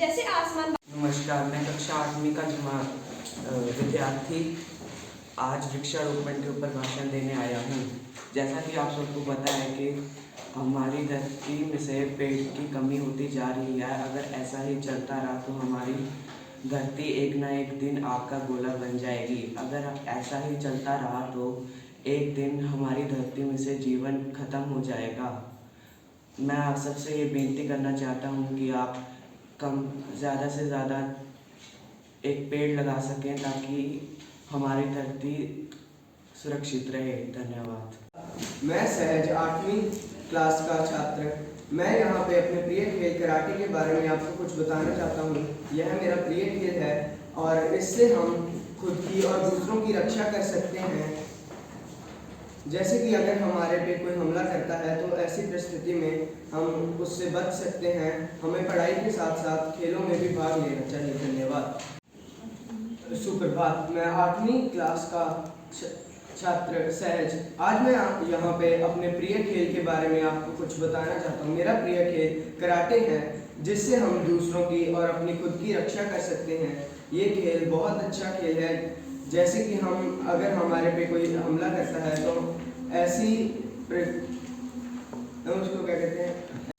जैसे आसमान। नमस्कार, मैं कक्षा 8वीं का विद्यार्थी आज वृक्षारोपण के ऊपर भाषण देने आया हूँ। जैसा कि आप सबको पता है कि हमारी धरती में से पेड़ की कमी होती जा रही है। अगर ऐसा ही चलता रहा तो हमारी धरती एक ना एक दिन आग का गोला बन जाएगी। अगर ऐसा ही चलता रहा तो एक दिन हमारी धरती में से जीवन खत्म हो जाएगा। मैं आप सबसे ये बेनती करना चाहता हूँ कि आप ज़्यादा से ज़्यादा एक पेड़ लगा सकें ताकि हमारी धरती सुरक्षित रहे। धन्यवाद। मैं सहज 8वीं क्लास का छात्र। मैं यहाँ पे अपने प्रिय खेल कराटे के बारे में आपको कुछ बताना चाहता हूँ। यह मेरा प्रिय खेल है और इससे हम खुद की और दूसरों की रक्षा कर सकते हैं। जैसे कि अगर हमारे पे कोई हमला करता है तो ऐसी परिस्थिति में हम उससे बच सकते हैं। हमें पढ़ाई के साथ साथ खेलों में भी भाग लेना चाहिए। धन्यवाद। सुप्रभात, मैं 8वीं क्लास का छात्र सहज। आज मैं यहाँ पे अपने प्रिय खेल के बारे में आपको कुछ बताना चाहता हूँ। मेरा प्रिय खेल कराटे है, जिससे हम दूसरों की और अपनी खुद की रक्षा कर सकते हैं। ये खेल बहुत अच्छा खेल है। जैसे कि हम अगर हमारे पे कोई हमला करता है तो ऐसी उसको क्या कहते हैं।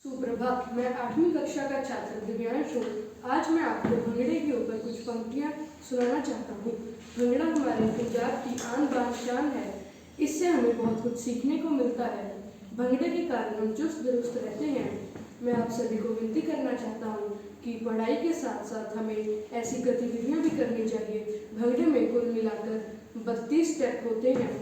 सुप्रभात, मैं 8वीं कक्षा का छात्र दिव्यांश हूँ। आज मैं आपको भंगड़े के ऊपर कुछ पंक्तियाँ सुनाना चाहता हूँ। भंगड़ा हमारे पंजाब की आन बान शान है। इससे हमें बहुत कुछ सीखने को मिलता है। भंगड़े के कारण हम चुस्त दुरुस्त रहते हैं। मैं आप सभी को विनती करना चाहता हूँ कि पढ़ाई के साथ साथ हमें ऐसी गतिविधियाँ भी करनी चाहिए। भंगड़े में कुल मिलाकर 32 स्टेप होते हैं।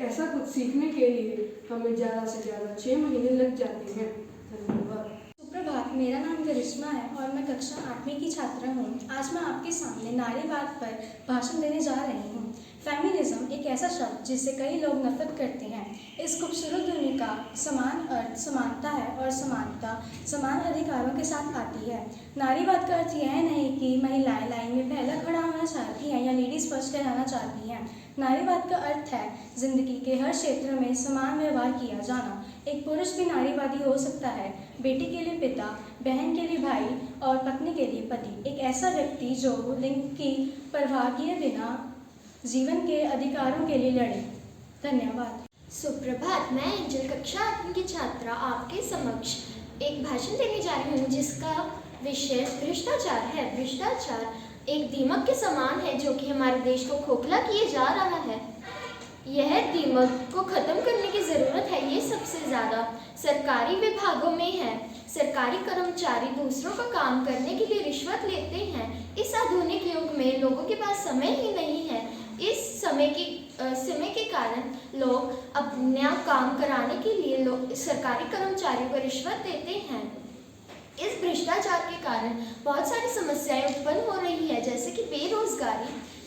ऐसा कुछ सीखने के लिए हमें ज़्यादा से ज़्यादा 6 महीने लग जाते हैं। धन्यवाद। सुप्रभात, मेरा नाम करिश्मा है और मैं कक्षा 8वीं की छात्रा हूँ। आज मैं आपके सामने नारीवाद पर भाषण देने जा रही हूँ। फेमिनिज्म एक ऐसा शब्द जिससे कई लोग नफरत करते हैं। इस खूबसूरत ध्वनि का समान अर्थ समानता है और समानता समान अधिकारों के साथ आती है। नारीवाद का अर्थ यह नहीं कि महिलाएं लाइन में पहले खड़ा होना चाहती हैं या लेडीज फर्स्ट कहलाना चाहती हैं। नारीवाद का अर्थ है जिंदगी के हर क्षेत्र में समान व्यवहार किया जाना। एक पुरुष भी नारीवादी हो सकता है। बेटी के लिए पिता, बहन के लिए भाई और पत्नी के लिए पति। एक ऐसा व्यक्ति जो लिंग की परवाह किए बिना जीवन के अधिकारों के लिए लड़े। धन्यवाद। सुप्रभात, मैं एंजल कक्षा 8वीं की छात्रा आपके समक्ष एक भाषण देने जा रही हूँ जिसका विषय भ्रष्टाचार है। भ्रष्टाचार एक दीमक के समान है जो कि हमारे देश को खोखला किए जा रहा है। यह दीमक को खत्म करने की ज़रूरत है। ये सबसे ज़्यादा सरकारी विभागों में है। सरकारी कर्मचारी दूसरों का काम करने के लिए रिश्वत लेते हैं। इस आधुनिक युग में लोगों के पास समय ही नहीं है। इस समय के कारण लोग अपना काम कराने के लिए सरकारी कर्मचारियों को रिश्वत देते हैं। इस भ्रष्टाचार के कारण बहुत सारी समस्याएं उत्पन्न हो रही है, जैसे कि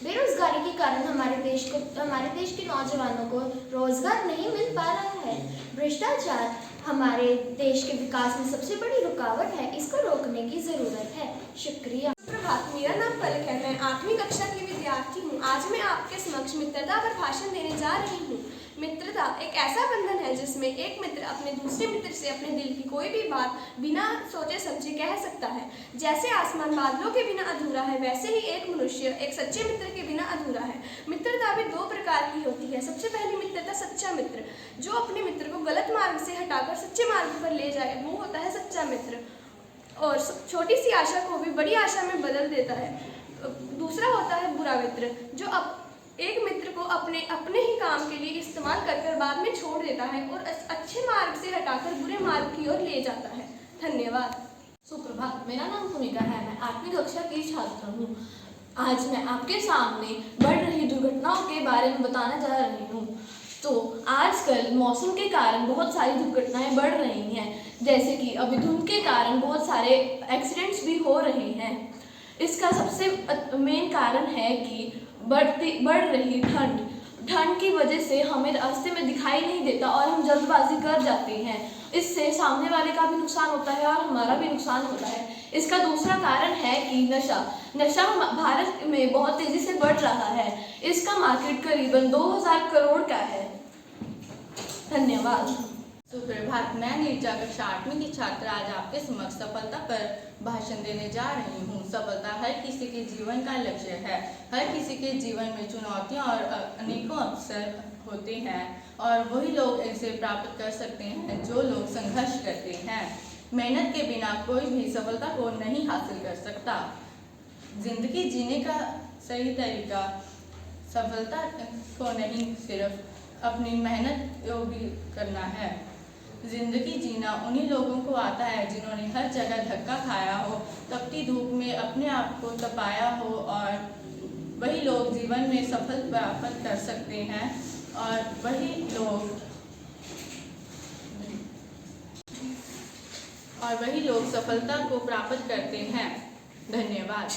बेरोजगारी के कारण हमारे देश के नौजवानों को रोजगार नहीं मिल पा रहा है। भ्रष्टाचार हमारे देश के विकास में सबसे बड़ी रुकावट है। इसको रोकने की ज़रूरत है। शुक्रिया। सुप्रभात, मेरा नाम पलक है। मैं 8वीं कक्षा की विद्यार्थी हूँ। आज मैं आपके समक्ष मित्रता पर भाषण देने जा रही हूँ। मित्रता एक ऐसा बंधन है जिसमें एक मित्र अपने दूसरे मित्र से अपने दिल की कोई भी बात बिना सोचे समझे कह सकता है। जैसे आसमान बादलों के बिना अधूरा है, वैसे ही एक मनुष्य एक सच्चे मित्र के बिना अधूरा है। मित्रता भी 2 प्रकार की होती है। सबसे पहली मित्रता सच्चा मित्र, जो अपने मित्र को गलत मार्ग से हटाकर सच्चे मार्ग पर ले जाए, वो होता है सच्चा मित्र और छोटी सी आशा को भी बड़ी आशा में बदल देता है। दूसरा होता है बुरा मित्र, जो एक मित्र को अपने ही काम के लिए इस्तेमाल कर बाद में छोड़ देता है और अच्छे मार्ग से हटाकर बुरे मार्ग की ओर ले जाता है। धन्यवाद। सुप्रभात, मेरा नाम भूमिका है। मैं 8वीं कक्षा की छात्र हूँ। आज मैं आपके सामने बढ़ रही दुर्घटनाओं के बारे में बताना जा रही हूँ। तो आजकल मौसम के कारण बहुत सारी दुर्घटनाएं बढ़ रही हैं, जैसे कि अभी धुंध के कारण बहुत सारे एक्सीडेंट्स भी हो रहे हैं। इसका सबसे मेन कारण है कि बढ़ रही ठंड की वजह से हमें रास्ते में दिखाई नहीं देता और हम जल्दबाजी कर जाते हैं। इससे सामने वाले का भी नुकसान होता है और हमारा भी नुकसान होता है। इसका दूसरा कारण है कि नशा भारत में बहुत तेज़ी से बढ़ रहा है। इसका मार्केट करीबन 2000 करोड़ का है। धन्यवाद। सुप्रभात। मैं नीरजा कक्षा 8वीं की छात्र आज आपके समक्ष सफलता पर भाषण देने जा रही हूँ। सफलता हर किसी के जीवन का लक्ष्य है। हर किसी के जीवन में चुनौतियाँ और अनेकों अवसर होते हैं और वही लोग इसे प्राप्त कर सकते हैं जो लोग संघर्ष करते हैं। मेहनत के बिना कोई भी सफलता को नहीं हासिल कर सकता। जिंदगी जीने का सही तरीका सफलता को नहीं, सिर्फ अपनी मेहनत को भी करना है। जिंदगी जीना उन्हीं लोगों को आता है जिन्होंने हर जगह धक्का खाया हो, तपती धूप में अपने आप को तपाया हो, और वही लोग जीवन में सफल प्राप्त कर सकते हैं और वही लोग सफलता को प्राप्त करते हैं। धन्यवाद।